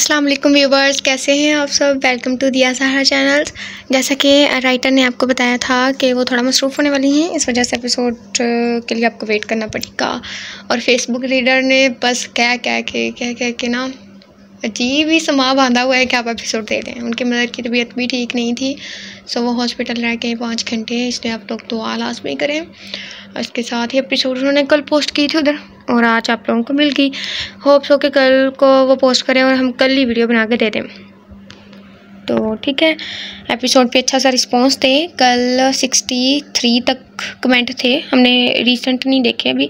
अस्सलाम वालेकुम व्यूवर्स, कैसे हैं आप सब। वेलकम टू दिया सहारा चैनल्स। जैसा कि राइटर ने आपको बताया था कि वो थोड़ा मसरूफ़ होने वाली हैं, इस वजह से एपिसोड के लिए आपको वेट करना पड़ेगा। और फेसबुक रीडर ने बस कह के ना अजीब ही समा बांधा हुआ है कि आप एपिसोड दे दें। उनकी मदर की तबीयत भी ठीक नहीं थी, सो वो हॉस्पिटल रह के 5 घंटे, इसलिए आप लोग दुआ लाज़मी करें। इसके साथ ही एपिसोड उन्होंने कल पोस्ट की थी उधर, और आज आप लोगों को मिल गई। होप्स हो कि कल को वो पोस्ट करें और हम कल ही वीडियो बना के दे दें। तो ठीक है, एपिसोड पे अच्छा सा रिस्पांस थे। कल 63 तक कमेंट थे, हमने रिसेंट नहीं देखे अभी,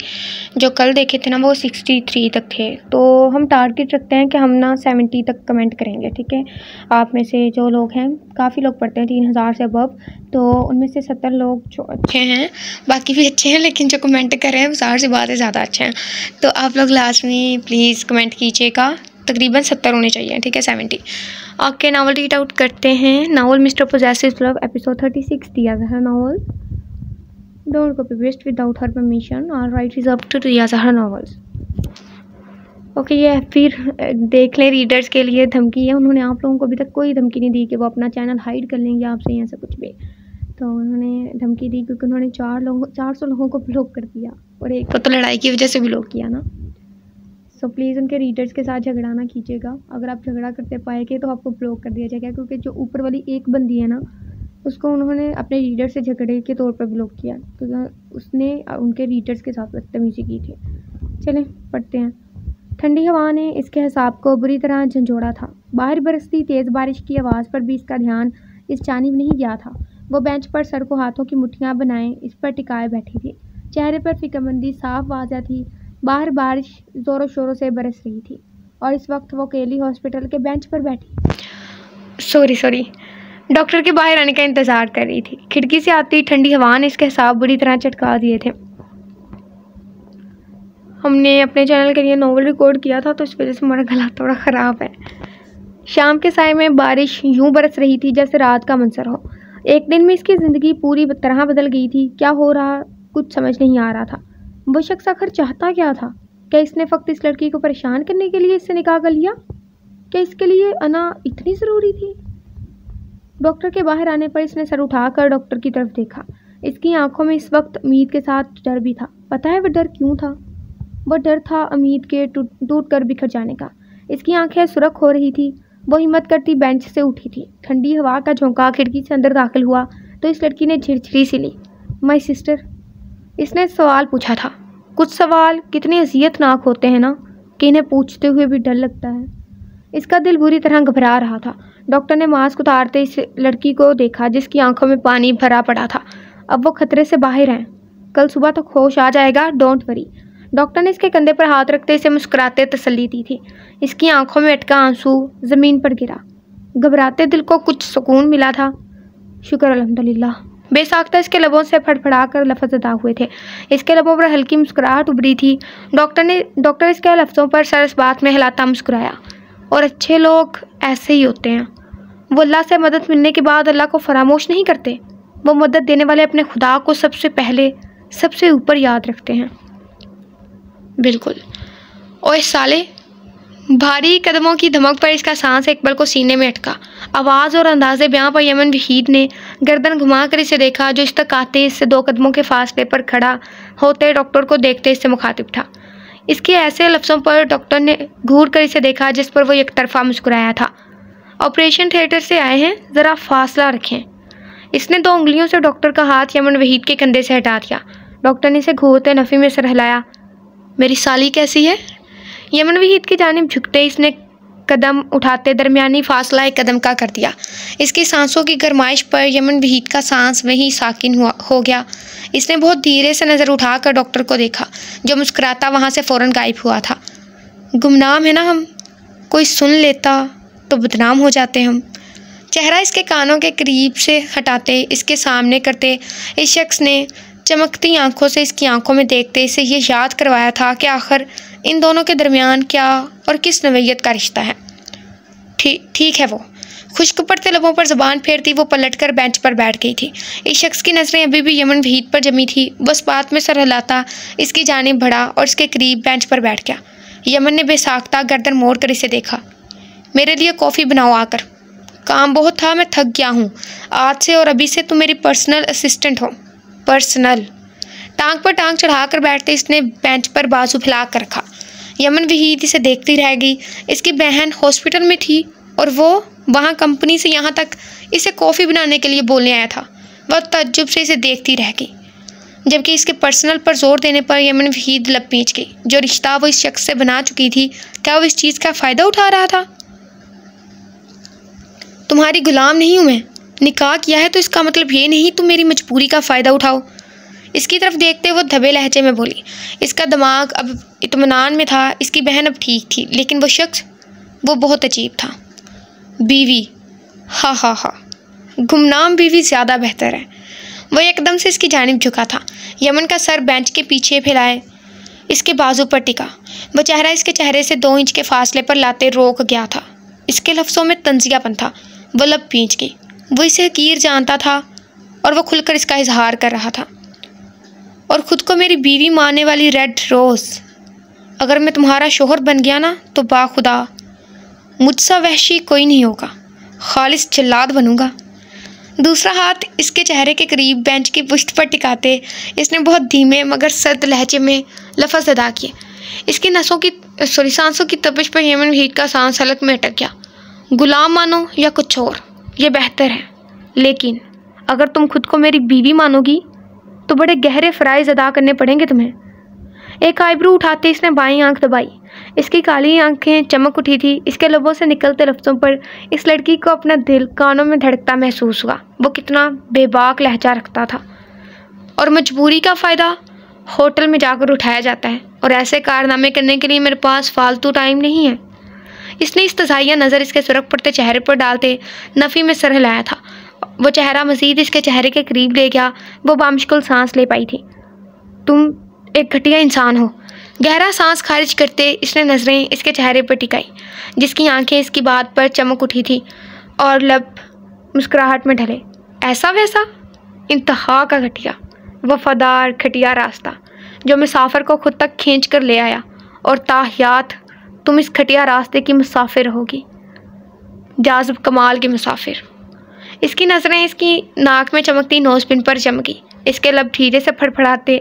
जो कल देखे थे ना वो 63 तक थे। तो हम टारगेट रखते हैं कि हम ना 70 तक कमेंट करेंगे। ठीक है, आप में से जो लोग हैं, काफ़ी लोग पढ़ते हैं 3000 से अबव, तो उनमें से 70 लोग जो अच्छे हैं, बाकी भी अच्छे हैं, लेकिन जो कमेंट कर रहे हैं ज़ाहिर सी बात है ज़्यादा अच्छे हैं। तो आप लोग लाजमी प्लीज़ कमेंट कीजिएगा, तकरीबन 70 होने चाहिए। ठीक है, 70। ओके, नावल रीड आउट करते हैं। Novel mister possessive love, episode 36 दिया है novel. Don't copy paste without her permission, और राइट इज अप टू दिया है नावल्स। ओके, ये फिर देख लें, रीडर्स के लिए धमकी है। उन्होंने आप लोगों को अभी तक कोई धमकी नहीं दी कि वो अपना चैनल हाइड कर लेंगे आपसे या ऐसा कुछ भी। तो उन्होंने धमकी दी क्योंकि उन्होंने 400 लोगों को ब्लॉक कर दिया, और एक को तो लड़ाई की वजह से ब्लॉक किया ना। सो प्लीज़ उनके रीडर्स के साथ झगड़ा ना कीजिएगा। अगर आप झगड़ा करते पाएंगे तो आपको ब्लॉक कर दिया जाएगा, क्योंकि जो ऊपर वाली एक बंदी है ना, उसको उन्होंने अपने रीडर से झगड़े के तौर पर ब्लॉक किया, क्योंकि उसने उनके रीडर्स के साथ बदतमीज़ी की थी। चलें पढ़ते हैं। ठंडी हवा ने इसके हिसाब को बुरी तरह झंझोड़ा था। बाहर बरसती तेज़ बारिश की आवाज़ पर भी इसका ध्यान इस जानिब नहीं गया था। वो बेंच पर सर को हाथों की मुट्ठियाँ बनाए इस पर टिकाए बैठी थी। चेहरे पर फिक्रमंदी साफ वाज़ह थी। बाहर बारिश ज़ोरों शोरों से बरस रही थी, और इस वक्त वो अकेली हॉस्पिटल के बेंच पर बैठी सॉरी डॉक्टर के बाहर आने का इंतज़ार कर रही थी। खिड़की से आती ठंडी हवा ने इसके हिसाब बुरी तरह चटका दिए थे। हमने अपने चैनल के लिए नॉवल रिकॉर्ड किया था, तो इस वजह से हमारा गला थोड़ा ख़राब है। शाम के साय में बारिश यूं बरस रही थी जैसे रात का मंजर हो। एक दिन में इसकी ज़िंदगी पूरी तरह बदल गई थी। क्या हो रहा कुछ समझ नहीं आ रहा था। वो शख्स आखिर चाहता क्या था? क्या इसने फ़क्त इस लड़की को परेशान करने के लिए इससे निकाह कर लिया? क्या इसके लिए अना इतनी ज़रूरी थी? डॉक्टर के बाहर आने पर इसने सर उठाकर डॉक्टर की तरफ देखा। इसकी आंखों में इस वक्त उम्मीद के साथ डर भी था। पता है वह डर क्यों था? वह डर था उम्मीद के टूट कर बिखर जाने का। इसकी आंखें सुर्ख हो रही थी। वो हिम्मत करती बेंच से उठी थी। ठंडी हवा का झोंका खिड़की से अंदर दाखिल हुआ तो इस लड़की ने झिरझिरी सी ली। माय सिस्टर, इसने सवाल पूछा था। कुछ सवाल कितने अज़ियतनाक होते हैं ना, कि इन्हें पूछते हुए भी डर लगता है। इसका दिल बुरी तरह घबरा रहा था। डॉक्टर ने मास्क उतारते इस लड़की को देखा जिसकी आंखों में पानी भरा पड़ा था। अब वो खतरे से बाहर हैं। कल सुबह तक होश आ जाएगा, डोंट वरी। डॉक्टर ने इसके कंधे पर हाथ रखते इसे मुस्कुराते तसल्ली दी थी। इसकी आंखों में अटका आंसू ज़मीन पर गिरा। घबराते दिल को कुछ सुकून मिला था। शुक्र अल्हम्दुलिल्लाह। बेसाख्ता इसके लबों से फड़फड़ा कर लफ्ज़ अदा हुए थे। इसके लबों पर हल्की मुस्कुराहट उभरी थी। डॉक्टर इसके लफ्ज़ों पर सर इस बात में हिलाता मुस्कुराया। और अच्छे लोग ऐसे ही होते हैं। वो अल्लाह से मदद मिलने के बाद अल्लाह को फरामोश नहीं करते। वो मदद देने वाले अपने खुदा को सबसे पहले सबसे ऊपर याद रखते हैं। बिल्कुल। ओए साले, भारी कदमों की धमक पर इसका सांस एक पल को सीने में अटका। आवाज़ और अंदाज़े बयां पर यमन वहीद ने गर्दन घुमाकर इसे देखा, जो इस तक आते इससे 2 कदमों के फासले पर खड़ा होते डॉक्टर को देखते इससे मुखातिब था। इसके ऐसे लफ्ज़ों पर डॉक्टर ने घूर कर इसे देखा जिस पर वो एक तरफा मुस्कुराया था। ऑपरेशन थिएटर से आए हैं, ज़रा फासला रखें। इसने 2 उंगलियों से डॉक्टर का हाथ यमन वहीद के कंधे से हटा दिया। डॉक्टर ने इसे घूरते नफ़ी में सर हिलाया। मेरी साली कैसी है? यमन वहीद की जानिब झुकते इसने कदम उठाते दरमियानी फासला 1 कदम का कर दिया। इसकी सांसों की गरमाइश पर यमन वहीद का सांस वहीं साकिन हो गया। इसने बहुत धीरे से नज़र उठाकर डॉक्टर को देखा, जो मुस्कुराता वहाँ से फ़ौरन गायब हुआ था। गुमनाम है ना हम, कोई सुन लेता तो बदनाम हो जाते हम। चेहरा इसके कानों के करीब से हटाते इसके सामने करते इस शख्स ने चमकती आंखों से इसकी आंखों में देखते इसे ये याद करवाया था कि आखिर इन दोनों के दरमियान क्या और किस नवैयत का रिश्ता है। ठीक है। वो खुश्क पड़ते लबों पर ज़बान फेरती वो पलटकर बेंच पर बैठ गई थी। इस शख्स की नज़रें अभी भी यमन वहीद पर जमी थी। बस बात में सर हिलाता इसकी जानिब बढ़ा और इसके करीब बेंच पर बैठ गया। यमन ने बेसाख्ता गर्दन मोड़ कर इसे देखा। मेरे लिए कॉफ़ी बनाओ आकर। काम बहुत था, मैं थक गया हूँ। आज से और अभी से तुम मेरी पर्सनल असिस्टेंट हो। पर्सनल। टांग पर टांग चढ़ाकर बैठते इसने बेंच पर बाजू फैला कर रखा। यमन वहीद इसे देखती रह गई। इसकी बहन हॉस्पिटल में थी और वो वहाँ कंपनी से यहाँ तक इसे कॉफ़ी बनाने के लिए बोलने आया था। वह तज्जुब से इसे देखती रह गई, जबकि इसके पर्सनल पर जोर देने पर यमन वहीद लब पींच गई। जो रिश्ता वो इस शख्स से बना चुकी थी, क्या वो इस चीज़ का फ़ायदा उठा रहा था? तुम्हारी गुलाम नहीं हूँ मैं। निकाह किया है तो इसका मतलब ये नहीं तुम मेरी मजबूरी का फ़ायदा उठाओ। इसकी तरफ देखते वो दबे लहजे में बोली। इसका दिमाग अब इत्मीनान में था। इसकी बहन अब ठीक थी, लेकिन वो शख्स, वो बहुत अजीब था। बीवी, हा हा हा, गुमनाम बीवी ज़्यादा बेहतर है। वो एकदम से इसकी जानिब झुका था। यमन का सर बेंच के पीछे फैलाए इसके बाजू पर टिका। वो चेहरा इसके चेहरे से 2 इंच के फासले पर लाते रोक गया था। इसके लफ्ज़ों में तंजियापन था। वो लब पींच गई। वो इसे हकीर जानता था और वो खुलकर इसका इजहार कर रहा था। और ख़ुद को मेरी बीवी मानने वाली रेड रोज़, अगर मैं तुम्हारा शोहर बन गया ना तो बाखुदा मुझसा वहशी कोई नहीं होगा। खालिस जल्लाद बनूंगा। दूसरा हाथ इसके चेहरे के करीब बेंच की पुश्त पर टिकाते इसने बहुत धीमे मगर सर्द लहजे में लफ्ज़ अदा किए। इसकी सांसों की तपिश पर यमन वहीद का सांस हलक में अटक गया। गुलाम मानो या कुछ और, ये बेहतर है। लेकिन अगर तुम खुद को मेरी बीवी मानोगी तो बड़े गहरे फ़राइज़ अदा करने पड़ेंगे तुम्हें। एक आईब्रो उठाते इसने बाईं आंख दबाई। इसकी काली आंखें चमक उठी थी। इसके लबों से निकलते लफ्ज़ों पर इस लड़की को अपना दिल कानों में धड़कता महसूस हुआ। वो कितना बेबाक लहजा रखता था। और मजबूरी का फ़ायदा होटल में जाकर उठाया जाता है, और ऐसे कारनामे करने के लिए मेरे पास फालतू टाइम नहीं है। इसने इस्तज़ाइया नज़र इसके सुरख पड़ते चेहरे पर डालते नफ़ी में सर हिलाया था। वो चेहरा मज़ीद इसके चेहरे के करीब ले गया। वो बामुश्किल सांस ले पाई थी। तुम एक घटिया इंसान हो। गहरा सांस खारिज करते इसने नज़रें इसके चेहरे पर टिकाई, जिसकी आंखें इसकी बात पर चमक उठी थी और लब मुस्कुराहट में ढले। ऐसा वैसा इंतहा का घटिया, वफादार घटिया रास्ता जो मुसाफिर को खुद तक खींच कर ले आया, और ताहियात तुम इस घटिया रास्ते की मुसाफिर होगी, जाज़िब कमाल की मुसाफिर। इसकी नज़रें इसकी नाक में चमकती नोज़पिन पर चमकी। इसके लब धीरे से फड़फड़ाते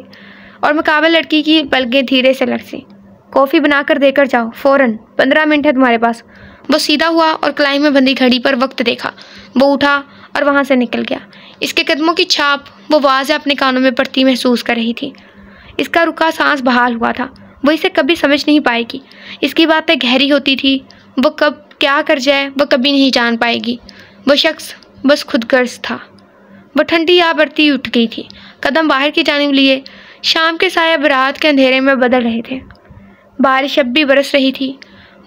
और मुकाबले लड़की की पलकें धीरे से लड़सी। कॉफ़ी बनाकर देकर जाओ फ़ौरन, 15 मिनट है तुम्हारे पास। वो सीधा हुआ और कलाई में बंधी घड़ी पर वक्त देखा। वो उठा और वहाँ से निकल गया। इसके कदमों की छाप वो वाज़े अपने कानों में पड़ती महसूस कर रही थी। इसका रुका सांस बहाल हुआ था। वो इसे कभी समझ नहीं पाएगी। इसकी बातें गहरी होती थी। वो कब क्या कर जाए वो कभी नहीं जान पाएगी। वो शख्स बस खुदगर्ज था। वो ठंडी आ बढ़ती उठ गई थी। कदम बाहर की जानिब लिए। शाम के साया रात के अंधेरे में बदल रहे थे। बारिश अब भी बरस रही थी।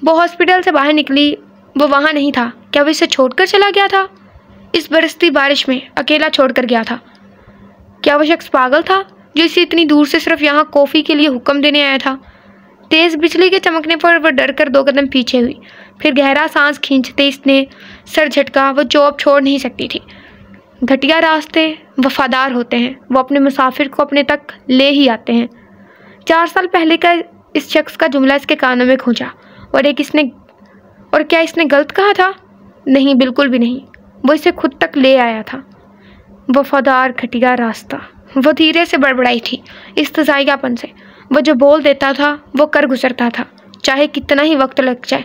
वो हॉस्पिटल से बाहर निकली। वो वहाँ नहीं था। क्या वो इसे छोड़कर चला गया था? इस बरसती बारिश में अकेला छोड़कर गया था। क्या वो शख्स पागल था जो इसे इतनी दूर से सिर्फ यहाँ कॉफ़ी के लिए हुक्म देने आया था? तेज़ बिजली के चमकने पर वह डर कर 2 कदम पीछे हुई। फिर गहरा सांस खींचते इसने सर झटका। वो जॉब छोड़ नहीं सकती थी। घटिया रास्ते वफादार होते हैं। वो अपने मुसाफिर को अपने तक ले ही आते हैं। 4 साल पहले का इस शख्स का जुमला इसके कानों में गूंजा। और क्या इसने गलत कहा था? नहीं, बिल्कुल भी नहीं। वो इसे खुद तक ले आया था। वफादार घटिया रास्ता। वो धीरे से बड़बड़ाई थी इस्तज़ाइयापन से। वो जो बोल देता था वो कर गुजरता था, चाहे कितना ही वक्त लग जाए।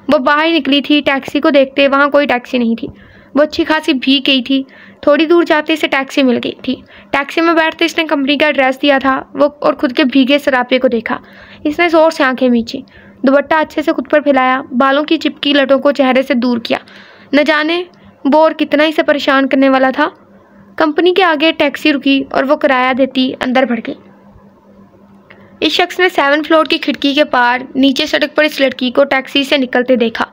वो बाहर निकली थी। टैक्सी को देखते वहाँ कोई टैक्सी नहीं थी। वो अच्छी खासी भीग गई थी। थोड़ी दूर जाते इसे टैक्सी मिल गई थी। टैक्सी में बैठते इसने कंपनी का एड्रेस दिया था वो और खुद के भीगे सरापे को देखा। इसने ज़ोर से आंखें मींची। दुपट्टा अच्छे से खुद पर फैलाया। बालों की चिपकी लटों को चेहरे से दूर किया। न जाने वो और कितना इसे परेशान करने वाला था। कंपनी के आगे टैक्सी रुकी और वो किराया देती अंदर बढ़ गई। इस शख्स ने 7 फ्लोर की खिड़की के पार नीचे सड़क पर इस लड़की को टैक्सी से निकलते देखा।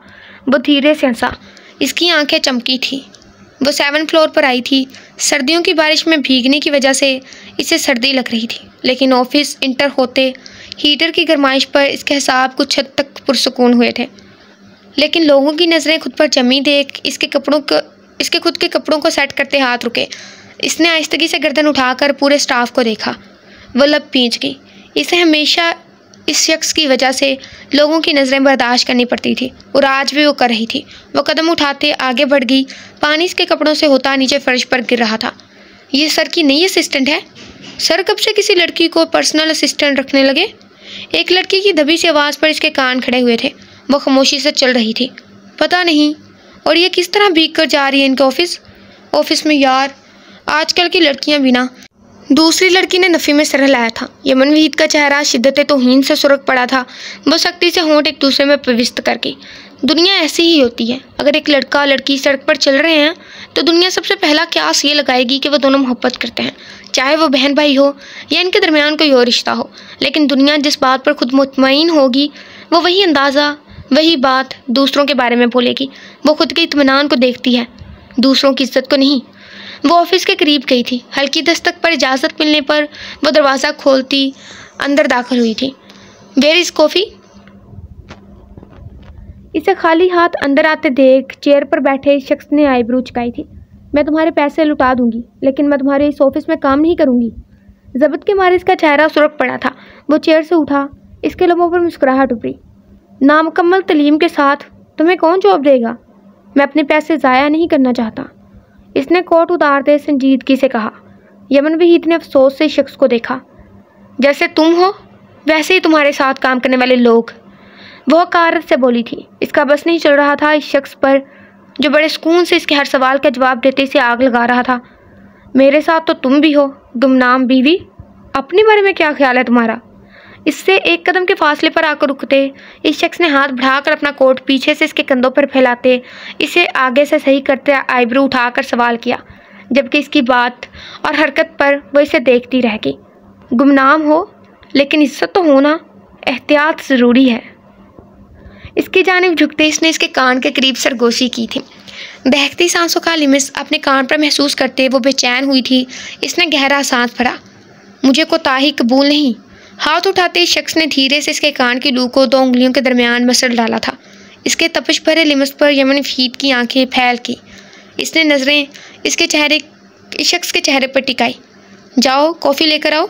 वो धीरे से हंसा। इसकी आंखें चमकी थी। वो 7 फ्लोर पर आई थी। सर्दियों की बारिश में भीगने की वजह से इसे सर्दी लग रही थी, लेकिन ऑफिस इंटर होते हीटर की गरमाइश पर इसके हिसाब कुछ हद तक पुरसुकून हुए थे। लेकिन लोगों की नज़रें खुद पर जमी देख इसके खुद के कपड़ों को सेट करते हाथ रुके। इसने आहिस्तगी से गर्दन उठाकर पूरे स्टाफ को देखा। वो लब पींच गई। इसे हमेशा इस शख्स की वजह से लोगों की नज़रें बर्दाश्त करनी पड़ती थी और आज भी वो कर रही थी। वो कदम उठाते आगे बढ़ गई। पानी इसके कपड़ों से होता नीचे फर्श पर गिर रहा था। ये सर की नई असिस्टेंट है? सर कब से किसी लड़की को पर्सनल असिस्टेंट रखने लगे? एक लड़की की दबी सी आवाज़ पर इसके कान खड़े हुए थे। वो खामोशी से चल रही थी। पता नहीं, और ये किस तरह भीग कर जा रही है इनके ऑफिस में। यार, आजकल की लड़कियां भी ना। दूसरी लड़की ने नफ़ी में सर हिलाया था। यमन वहीद का चेहरा शिद्दत तौहीन से सुर्ख पड़ा था। वो सख्ती से होंठ एक दूसरे में प्रविष्ट करके, दुनिया ऐसी ही होती है। अगर एक लड़का और लड़की सड़क पर चल रहे हैं तो दुनिया सबसे पहला क्यास ये लगाएगी कि वो दोनों मोहब्बत करते हैं, चाहे वो बहन भाई हो या इनके दरमियान कोई और रिश्ता हो। लेकिन दुनिया जिस बात पर खुद मुतमईन होगी वो वही अंदाज़ा, वही बात दूसरों के बारे में बोलेगी। वो खुद के इत्मीनान को देखती है, दूसरों की इज्जत को नहीं। वो ऑफिस के करीब गई थी। हल्की दस्तक पर इजाज़त मिलने पर वो दरवाज़ा खोलती अंदर दाखिल हुई थी। Where is coffee? इसे खाली हाथ अंदर आते देख चेयर पर बैठे शख्स ने आईब्रो चुकाई थी। मैं तुम्हारे पैसे लुटा दूंगी, लेकिन मैं तुम्हारे इस ऑफिस में काम नहीं करूंगी। ज़बत के मारे इसका चेहरा सुर्ख पड़ा था। वो चेयर से उठा। इसके लबों पर मुस्कुराहट उभरी। नामुकम्मल तलीम के साथ तुम्हें कौन जॉब देगा? मैं अपने पैसे ज़ाया नहीं करना चाहता। इसने कोट उतारते संजीदगी से कहा। यमन वहीद ने अफसोस से शख्स को देखा। जैसे तुम हो वैसे ही तुम्हारे साथ काम करने वाले लोग, वो हकारत से बोली थी। इसका बस नहीं चल रहा था इस शख्स पर जो बड़े सुकून से इसके हर सवाल का जवाब देते इसे आग लगा रहा था। मेरे साथ तो तुम भी हो, गुमनाम बीवी। अपने बारे में क्या ख्याल है तुम्हारा? इससे एक कदम के फासले पर आकर रुकते इस शख्स ने हाथ बढ़ाकर अपना कोट पीछे से इसके कंधों पर फैलाते इसे आगे से सही करते आईब्रो उठाकर सवाल किया, जबकि इसकी बात और हरकत पर वो इसे देखती रह गई। गुमनाम हो, लेकिन इज्जत तो होना, एहतियात ज़रूरी है। इसकी जानिब झुकते इसने इसके कान के करीब सरगोशी की थी। बहकती सांसों का लिमिस अपने कान पर महसूस करते वो बेचैन हुई थी। इसने गहरा सांस भरा। मुझे कोताही कबूल नहीं। हाथ उठाते इस शख्स ने धीरे से इसके कान की लू को 2 उंगलियों के दरमियान मसल डाला था। इसके तपिश भरे लिमस पर यमन वहीद की आंखें फैल की। इसने नज़रें इस शख्स के चेहरे पर टिकाई। जाओ कॉफ़ी लेकर आओ।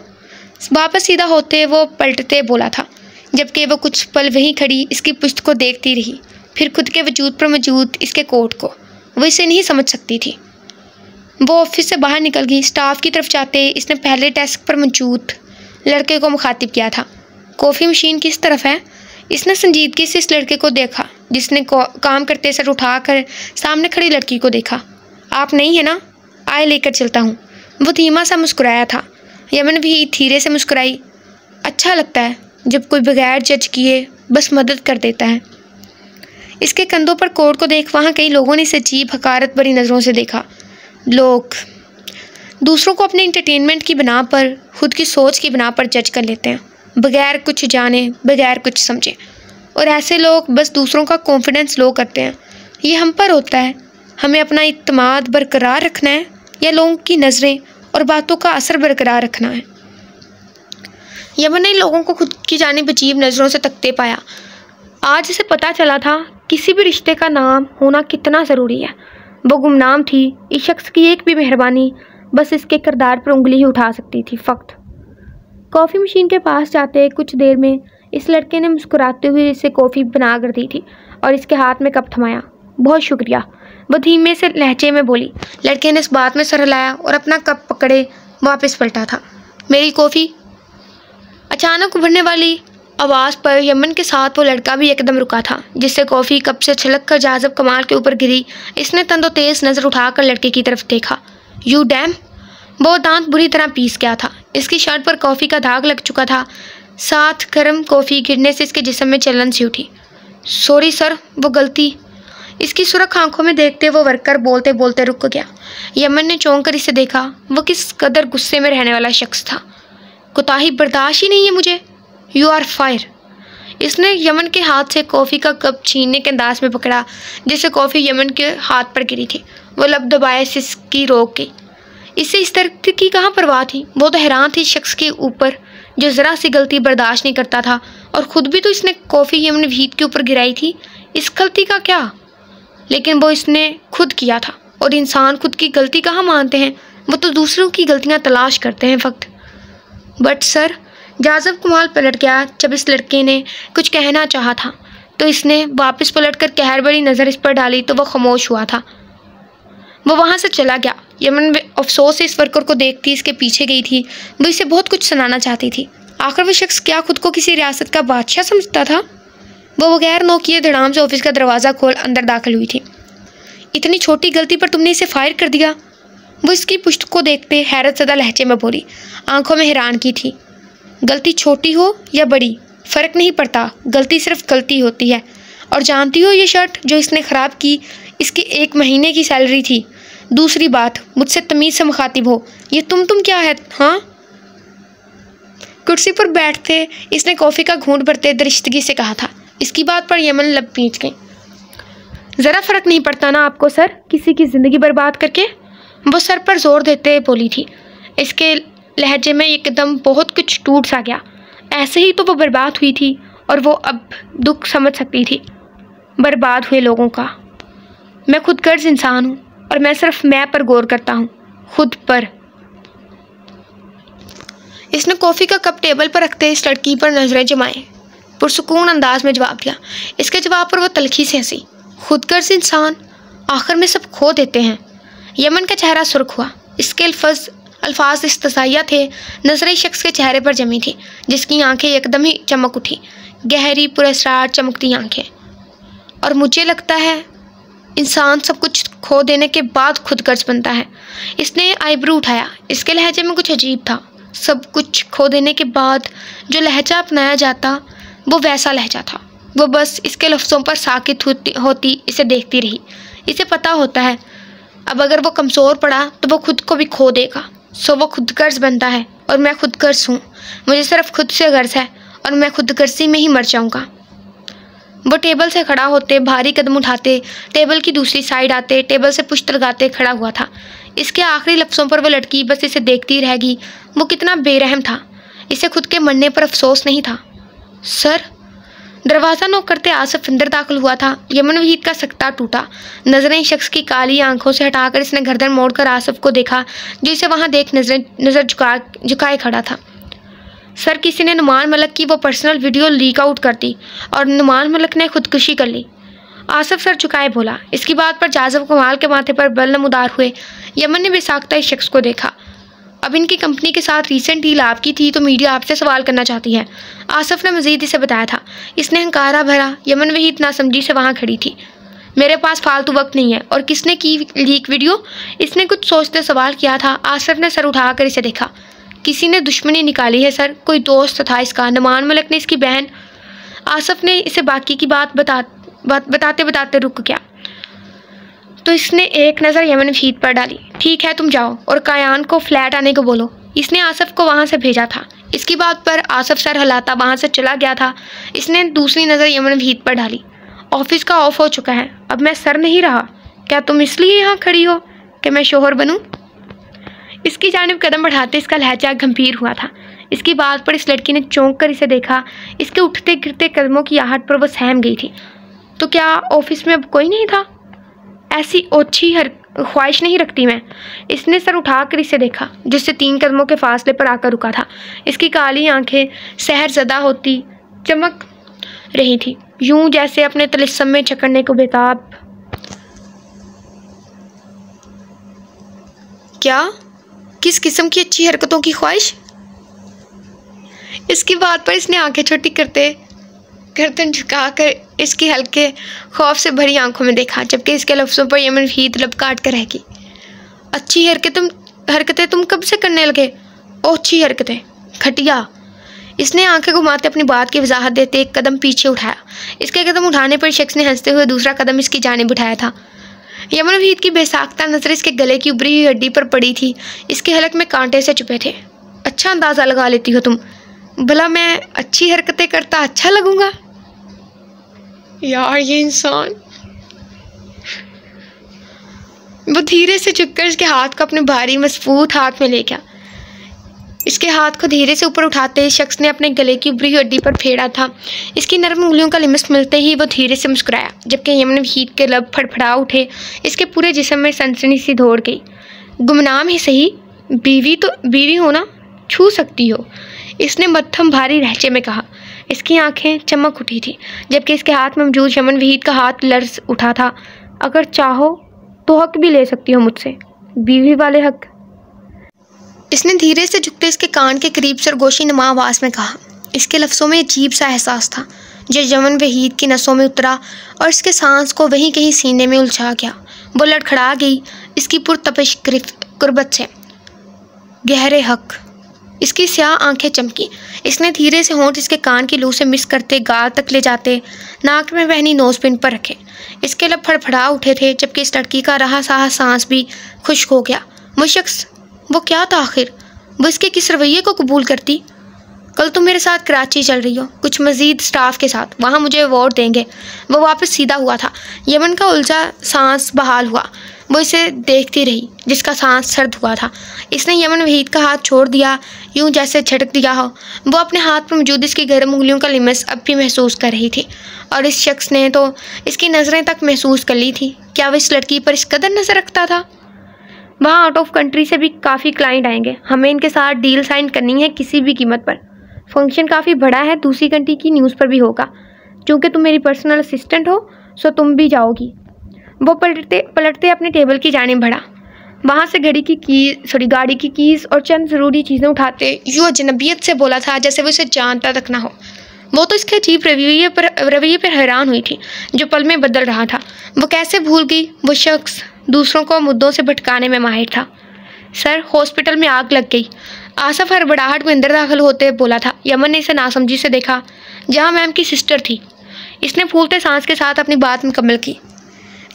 वापस सीधा होते वो पलटते बोला था, जबकि वो कुछ पल वहीं खड़ी इसकी पुश्त को देखती रही, फिर खुद के वजूद पर मौजूद इसके कोट को। वो इसे नहीं समझ सकती थी। वो ऑफिस से बाहर निकल गई। स्टाफ की तरफ जाते इसने पहले डेस्क पर मौजूद लड़के को मुखातिब किया था। कॉफ़ी मशीन किस तरफ है? इसने संजीदगी से इस लड़के को देखा जिसने काम करते सर उठाकर सामने खड़ी लड़की को देखा। आप नहीं है ना? आए लेकर चलता हूँ। वो धीमा सा मुस्कुराया था। यमन भी धीरे से मुस्कुराई। अच्छा लगता है जब कोई बगैर जज किए बस मदद कर देता है। इसके कंधों पर कोट को देख वहाँ कई लोगों ने इसे अजीब हकारत भरी नज़रों से देखा। लोग दूसरों को अपने इंटरटेनमेंट की बिना पर, खुद की सोच की बिना पर जज कर लेते हैं, बगैर कुछ जाने, बगैर कुछ समझे। और ऐसे लोग बस दूसरों का कॉन्फिडेंस लो करते हैं। ये हम पर होता है, हमें अपना इत्मीनान बरकरार रखना है या लोगों की नज़रें और बातों का असर बरकरार रखना है। यमन ने लोगों को खुद की जानिब अजीब नज़रों से तकते पाया। आज इसे पता चला था किसी भी रिश्ते का नाम होना कितना ज़रूरी है। वो गुमनाम थी। इस शख्स की एक भी मेहरबानी बस इसके किरदार पर उंगली ही उठा सकती थी। फ़क्त कॉफ़ी मशीन के पास जाते कुछ देर में इस लड़के ने मुस्कुराते हुए इसे कॉफ़ी बना कर दी थी और इसके हाथ में कप थमाया। बहुत शुक्रिया, वो धीमे से लहजे में बोली। लड़के ने इस बात में सर हिलाया और अपना कप पकड़े वापस पलटा था। मेरी कॉफ़ी? अचानक उभरने वाली आवाज़ पर यमन के साथ वो लड़का भी एकदम रुका था, जिससे कॉफ़ी कप से छलक कर जाज़ब कमाल के ऊपर गिरी। इसने तंदो तेज़ नज़र उठाकर लड़के की तरफ देखा। You dam! वो दांत बुरी तरह पीस गया था। इसकी शर्ट पर कॉफ़ी का दाग लग चुका था। साथ गर्म कॉफ़ी गिरने से इसके जिस्म में चलन सी उठी। सॉरी सर, वो गलती। इसकी सुरख आंखों में देखते वो वर्कर बोलते बोलते रुक गया। यमन ने चौंक कर इसे देखा। वो किस कदर गुस्से में रहने वाला शख्स था। कोताही बर्दाश्त ही नहीं है मुझे। You are fire. इसने यमन के हाथ से कॉफ़ी का कप छीनने के अंदाज में पकड़ा जिससे कॉफ़ी यमन के हाथ पर गिरी थी। वो लब दबाए सिसकी रोक गई। इसे इस तरह की कहाँ परवाह थी। वो तो हैरान थी शख्स के ऊपर जो ज़रा सी गलती बर्दाश्त नहीं करता था, और ख़ुद भी तो इसने कॉफ़ी यमन वहीद के ऊपर गिराई थी। इस गलती का क्या? लेकिन वो इसने खुद किया था, और इंसान खुद की गलती कहाँ मानते हैं, वो तो दूसरों की गलतियाँ तलाश करते हैं फ़क्त। बट सर, जाज़ब कमाल पलट गया। जब इस लड़के ने कुछ कहना चाहा था तो इसने वापस पलटकर कहर भरी नज़र इस पर डाली तो वह खामोश हुआ था। वो वहाँ से चला गया। यमन अफसोस से इस वर्कर को देखती इसके पीछे गई थी। वो इसे बहुत कुछ सुनाना चाहती थी। आखिर वो शख्स क्या खुद को किसी रियासत का बादशाह समझता था? वो बगैर नॉक किए धड़ाम से ऑफिस का दरवाज़ा खोल अंदर दाखिल हुई थी। इतनी छोटी गलती पर तुमने इसे फायर कर दिया? वो इसकी पुश्त को देखते हैरत ज़दा लहजे में बोली, आंखों में हैरान की थी। गलती छोटी हो या बड़ी फ़र्क नहीं पड़ता, गलती सिर्फ गलती होती है। और जानती हो ये शर्ट जो इसने ख़राब की, इसकी 1 महीने की सैलरी थी। दूसरी बात, मुझसे तमीज़ से मुखातिब हो। ये तुम क्या है? हाँ। कुर्सी पर बैठते इसने कॉफ़ी का घूंट भरते दरिश्तगी से कहा था। इसकी बात पर यमन लब पींच गई। ज़रा फ़र्क नहीं पड़ता ना आपको सर, किसी की ज़िंदगी बर्बाद करके? वो सर पर जोर देते बोली थी। इसके लहजे में एकदम बहुत कुछ टूट सा गया। ऐसे ही तो वो बर्बाद हुई थी और वो अब दुख समझ सकती थी बर्बाद हुए लोगों का। मैं खुद गर्ज इंसान हूँ और मैं सिर्फ मैं पर गौर करता हूँ, खुद पर। इसने कॉफ़ी का कप टेबल पर रखते इस लड़की पर नजरें जमाए पुरसुकून अंदाज में जवाब दिया। इसके जवाब पर वो तलखी से हंसी। खुदगर्ज इंसान, आखिर में सब खो देते हैं। यमन का चेहरा सुर्ख हुआ। इसके अल्फाज इस्तसाइया थे। नजरें शख्स के चेहरे पर जमी थी जिसकी आंखें एकदम ही चमक उठी, गहरी पुरस्रार चमकती आंखें। और मुझे लगता है इंसान सब कुछ खो देने के बाद खुदगर्ज बनता है। इसने आईब्रो उठाया। इसके लहजे में कुछ अजीब था। सब कुछ खो देने के बाद जो लहजा अपनाया जाता वो वैसा लहजा था। वो बस इसके लफ्ज़ों पर साकित होती इसे देखती रही। इसे पता होता है अब अगर वो कमज़ोर पड़ा तो वो खुद को भी खो देगा। सो वो खुदगर्ज बनता है और मैं खुदगर्ज हूँ। मुझे सिर्फ खुद से गर्ज है और मैं खुदगर्जी में ही मर जाऊँगा। वो टेबल से खड़ा होते, भारी कदम उठाते, टेबल की दूसरी साइड आते, टेबल से पुश्त लगाते खड़ा हुआ था। इसके आखिरी लफ्ज़ों पर वो लड़की बस इसे देखती रहेगी। वो कितना बेरहम था। इसे खुद के मरने पर अफसोस नहीं था। सर, दरवाज़ा नॉक करते आसिफ अंदर दाखिल हुआ था। यमन वहीद का सकता टूटा। नजरें शख्स की काली आंखों से हटाकर इसने गर्दन मोड़कर आसिफ को देखा जो इसे वहाँ देख नज़र झुकाए खड़ा था। सर, किसी ने नुमान मलिक की वो पर्सनल वीडियो लीक आउट कर दी और नुमान मलिक ने खुदकुशी कर ली। आसिफ सर झुकाए बोला। इसकी बात पर जाज़ब कमाल के माथे पर बल नमूदार हुए। यमन ने बेसाख्ता इस शख्स को देखा। अब इनकी कंपनी के साथ रीसेंट डील आपकी थी तो मीडिया आपसे सवाल करना चाहती है। आसिफ ने मजीद इसे बताया था। इसने हंकारा भरा। यमन वहीद नासमझी से वहाँ खड़ी थी। मेरे पास फालतू वक्त नहीं है। और किसने की लीक वीडियो? इसने कुछ सोचते सवाल किया था। आसिफ ने सर उठाकर इसे देखा। किसी ने दुश्मनी निकाली है सर, कोई दोस्त था इसका, नुमान मलिक ने इसकी बहन। आसिफ ने इसे बाकी की बात बताते बताते रुक गया तो इसने एक नज़र यमन वहीद पर डाली। ठीक है, तुम जाओ और कायान को फ्लैट आने को बोलो। इसने आसिफ को वहाँ से भेजा था। इसकी बात पर आसिफ सर हिलाता वहाँ से चला गया था। इसने दूसरी नज़र यमन वहीद पर डाली। ऑफिस का ऑफ हो चुका है, अब मैं सर नहीं रहा। क्या तुम इसलिए यहाँ खड़ी हो कि मैं शोहर बनूँ? इसकी जानिब कदम बढ़ाते इसका लहजा गंभीर हुआ था। इसकी बात पर इस लड़की ने चौंक कर इसे देखा। इसके उठते गिरते कदमों की आहट पर वो सहम गई थी। तो क्या ऑफिस में अब कोई नहीं था? ऐसी ओछी ख्वाहिश नहीं रखती मैं। इसने सर उठाकर इसे देखा जिससे 3 कदमों के फासले पर आकर रुका था। इसकी काली आंखें सहर ज़दा होती चमक रही थी, यूं जैसे अपने तिलिस्म में जकड़ने को बेताब। क्या? किस किस्म की अच्छी हरकतों की ख्वाहिश? इसकी बात पर इसने आंखें छोटी करते गर्दन झुकाकर इसकी हल्के खौफ से भरी आंखों में देखा, जबकि इसके लफ्ज़ों पर यमन वहीद लब काट कर रह गई। अच्छी हरकतें तुम कब से करने लगे? ओछी हरकतें, घटिया। इसने आंखें घुमाते अपनी बात की वजाहत देते एक कदम पीछे उठाया। इसके कदम उठाने पर शख्स ने हंसते हुए दूसरा कदम इसकी जानिब उठाया था। यमन वहीद की बेसाख्ता नजर इसके गले की उभरी हुई हड्डी पर पड़ी थी। इसके हलक में कांटे से चुपे थे। अच्छा अंदाज़ा लगा लेती हो तुम। भला मैं अच्छी हरकतें करता अच्छा लगूंगा? यार ये इंसान। वो धीरे से झुककर इसके हाथ को अपने भारी मजबूत हाथ में ले गया। इसके हाथ को धीरे से ऊपर उठाते शख्स ने अपने गले की उभरी हड्डी पर फेरा था। इसकी नरम उंगलियों का लिमस मिलते ही वो धीरे से मुस्कुराया, जबकि यमन वहीद के लब फड़फड़ा उठे। इसके पूरे जिस्म में सनसनी सी दौड़ गई। गुमनाम ही सही, बीवी हो ना, छू सकती हो। इसने मध्यम भारी लहजे में कहा। इसकी आंखें चमक उठी थी, जबकि इसके हाथ में मौजूद यमन वहीद का हाथ लर्ज उठा था। अगर चाहो तो हक भी ले सकती हो मुझसे, बीवी वाले हक। इसने धीरे से झुकते इसके कान के करीब सरगोशी नुमा आवाज़ में कहा। इसके लफ्ज़ों में अजीब सा एहसास था जो यमन वहीद की नसों में उतरा और इसके सांस को वहीं कहीं सीने में उलझा गया। वो लड़खड़ा गई इसकी पुरतपिश कुर्बत से। गहरे हक। इसकी स्याह आंखें चमकी। इसने धीरे से होंठ इसके कान की लू से मिस करते गाल तक ले जाते नाक में बहनी नोज पिन पर रखे। इसके लब फड़फड़ा उठे थे, जबकि इस लड़की का रहा सहा सांस भी खुश्क हो गया। वो शख्स, वो क्या था आखिर? वो इसके किस रवैये को कबूल करती? कल तुम मेरे साथ कराची चल रही हो, कुछ मज़ीद स्टाफ के साथ, वहाँ मुझे अवार्ड देंगे। वो वापस सीधा हुआ था। यमन का उलझा सांस बहाल हुआ। वो इसे देखती रही, जिसका सांस सर्द हुआ था। इसने यमन वहीद का हाथ छोड़ दिया, यूं जैसे झटक दिया हो। वो अपने हाथ पर मौजूद इसकी गर्म उंगलियों का लिमस अब भी महसूस कर रही थी, और इस शख्स ने तो इसकी नज़रें तक महसूस कर ली थी। क्या वह इस लड़की पर इस कदर नज़र रखता था? वहाँ आउट ऑफ कंट्री से भी काफ़ी क्लाइंट आएंगे, हमें इनके साथ डील साइन करनी है किसी भी कीमत पर। फंक्शन काफ़ी बड़ा है, दूसरी कंट्री की न्यूज़ पर भी होगा। चूँकि तुम मेरी पर्सनल असिस्टेंट हो, सो तुम भी जाओगी। वो पलटते अपने टेबल की जानिब बढ़ा। वहाँ से गाड़ी की कीज़ और चंद ज़रूरी चीज़ें उठाते यूँ अजनबियत से बोला था जैसे वो इसे जानता तक ना हो। वो तो इसके अजीब रवैये पर हैरान हुई थी जो पल में बदल रहा था। वो कैसे भूल गई? वो शख्स दूसरों को मुद्दों से भटकाने में माहिर था। सर, हॉस्पिटल में आग लग गई। आसफ हड़बड़ाहट में अंदर दाखिल होते बोला था। यमन ने इसे नासमझी से देखा। जहाँ मैम की सिस्टर थी। इसने फूलते सांस के साथ अपनी बात मुकम्मल की।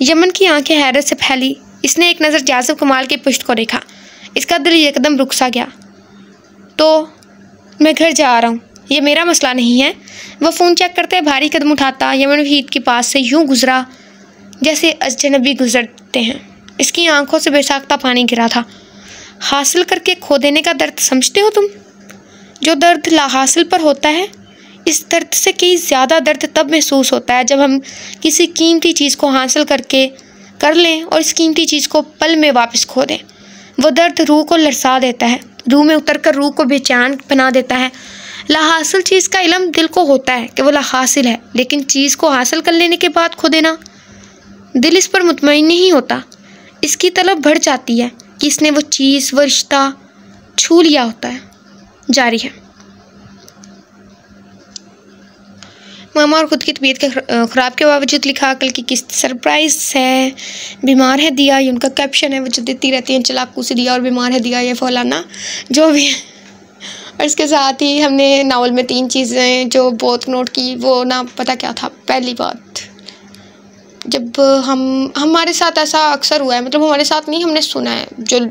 यमन की आंखें हैरत से फैली। इसने एक नज़र जासिफ कमाल की पुश्त को देखा। इसका दिल एकदम रुक सा गया। तो मैं घर जा रहा हूँ, ये मेरा मसला नहीं है। वह फ़ोन चेक करते भारी कदम उठाता यमन वहीद के पास से यूँ गुजरा जैसे अजनबी गुजरते हैं। इसकी आंखों से बेसाख्ता पानी गिरा था। हासिल करके खो देने का दर्द समझते हो तुम? जो दर्द लाहासिल पर होता है, इस दर्द से कई ज़्यादा दर्द तब महसूस होता है जब हम किसी कीमती चीज़ को हासिल कर लें और इस कीमती चीज़ को पल में वापस खो दें। वो दर्द रूह को लरसा देता है, रूह में उतरकर रूह को बेचैन बना देता है। लाहासिल चीज़ का इल्म दिल को होता है कि वो लाहासिल है, लेकिन चीज़ को हासिल कर लेने के बाद खो देना, दिल इस पर मुतमईन नहीं होता। इसकी तलब बढ़ जाती है कि इसने वो चीज़, वो रिश्ता छू लिया होता है। जारी है। मामा और ख़ुद की तबीयत के ख़राब के बावजूद लिखा कल की किस्त सरप्राइज़ है, बीमार है दिया, ये उनका कैप्शन है। वो जो देती रहती हैं चलाकू से दिया और बीमार है दिया, ये फलाना जो भी है। और इसके साथ ही हमने नावल में 3 चीज़ें जो बहुत नोट की। वो ना पता क्या था? पहली बात, जब हमारे साथ ऐसा अक्सर हुआ है, मतलब हमारे साथ नहीं, हमने सुना है जो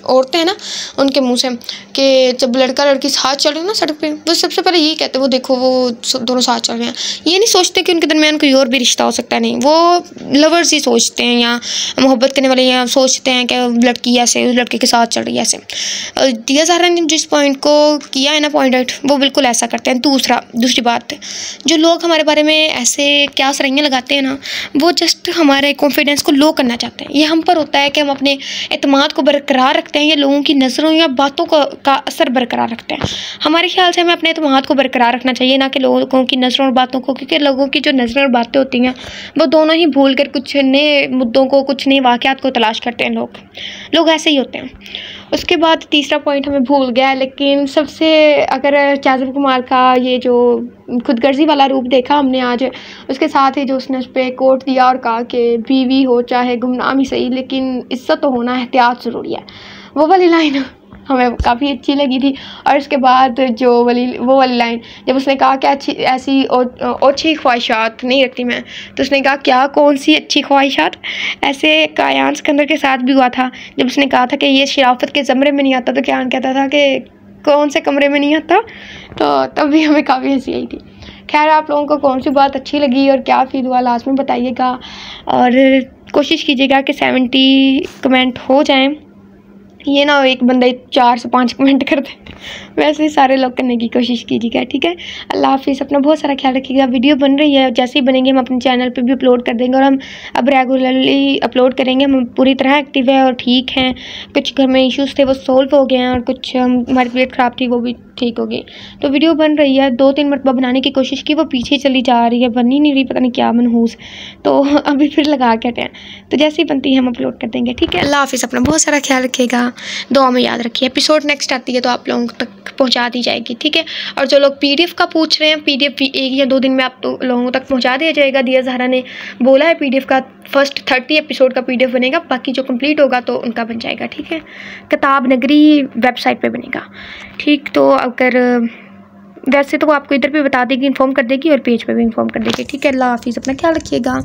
औरतें हैं ना उनके मुंह से कि जब लड़का लड़की साथ चल रहे हैं ना सड़क पे, वो सबसे पहले यही कहते हैं वो देखो वो दोनों साथ चल रहे हैं। ये नहीं सोचते कि उनके दरमियान कोई और भी रिश्ता हो सकता है। नहीं, वो लवर्स ही सोचते हैं या मोहब्बत करने वाले या सोचते हैं कि लड़की ऐसे उस लड़के के साथ चल रही है ऐसे। दिया ज़ाहरा ने जिस पॉइंट को किया है ना पॉइंट आउट, वो बिल्कुल ऐसा करते हैं। दूसरी बात, जो लोग हमारे बारे में ऐसे क्या सरैयाँ लगाते हैं ना, वो जस्ट हमारे कॉन्फिडेंस को लो करना चाहते हैं। ये हम पर होता है कि हम अपने एतमाद को बरकरार रखते हैं या लोगों की नज़रों या बातों का असर बरकरार रखते हैं। हमारे ख्याल से हमें अपने एतमाद को बरकरार रखना चाहिए, ना कि लोगों की नज़रों और बातों को, क्योंकि लोगों की जो नज़रें और बातें होती हैं वो दोनों ही भूल कर कुछ नए मुद्दों को, कुछ नए वाक़यात को तलाश करते हैं। लोग ऐसे ही होते हैं। उसके बाद तीसरा पॉइंट हमें भूल गया है, लेकिन सबसे अगर जासिफ कमाल का ये जो खुदगर्जी वाला रूप देखा हमने आज, उसके साथ ही जो उसने उस पर कोट दिया और कहा कि बीवी हो चाहे गुमनाम ही सही, लेकिन इज्जत तो होना, एहतियात ज़रूरी है, वो वाली लाइन हमें काफ़ी अच्छी लगी थी। और उसके बाद वो वाली लाइन जब उसने कहा कि ऐसी अच्छी ख्वाहिशात नहीं रखती मैं, तो उसने कहा क्या, कौन सी अच्छी ख्वाहिशात? ऐसे कायान सिकंदर के साथ भी हुआ था जब उसने कहा था कि ये शराफत के ज़मरे में नहीं आता, तो क्या कहता था कि कौन से कमरे में नहीं आता, तो तब भी हमें काफ़ी हंसी आई थी। खैर, आप लोगों को कौन सी बात अच्छी लगी और क्या फील हुआ लास्ट में बताइएगा, और कोशिश कीजिएगा कि 70 कमेंट हो जाएं। ये ना हो एक बंदा 4 से 5 कमेंट कर दे। वैसे ही सारे लोग करने की कोशिश कीजिएगा, ठीक है। अल्लाह हाफिज़, अपना बहुत सारा ख्याल रखिएगा। वीडियो बन रही है, जैसे ही बनेंगे हम अपने चैनल पे भी अपलोड कर देंगे और हम अब रेगुलरली अपलोड करेंगे। हम पूरी तरह एक्टिव है और ठीक हैं। कुछ घर में इश्यूज़ थे वो सॉल्व हो गए हैं और कुछ हमारी तबीयत ख़राब थी वो भी ठीक हो गई। तो वीडियो बन रही है, 2-3 मरतबा बनाने की कोशिश की, वो पीछे चली जा रही है, बन ही नहीं रही, पता नहीं क्या मनहूस। तो अभी फिर लगा के हटे हैं, तो जैसे ही बनती है हम अपलोड कर देंगे, ठीक है। अल्लाह हाफिज़, अपना बहुत सारा ख्याल रखिएगा, दुआ में याद रखिए। एपिसोड नेक्स्ट आती है तो आप लोगों तक पहुंचा दी जाएगी, ठीक है। और जो लोग PDF का पूछ रहे हैं, PDF 1 या 2 दिन में आप तो लोगों तक पहुंचा दिया जाएगा। दिया ज़हरा ने बोला है PDF का फर्स्ट 30 एपिसोड का PDF बनेगा, बाकी जो कंप्लीट होगा तो उनका बन जाएगा, ठीक है। किताब नगरी वेबसाइट पे बनेगा, ठीक। तो अगर वैसे तो वो आपको इधर भी बता देगी, इन्फॉर्म कर देगी और पेज पे भी इन्फॉर्म कर देगी, ठीक है। अल्लाह हाफिज़, अपना ख्याल रखिएगा।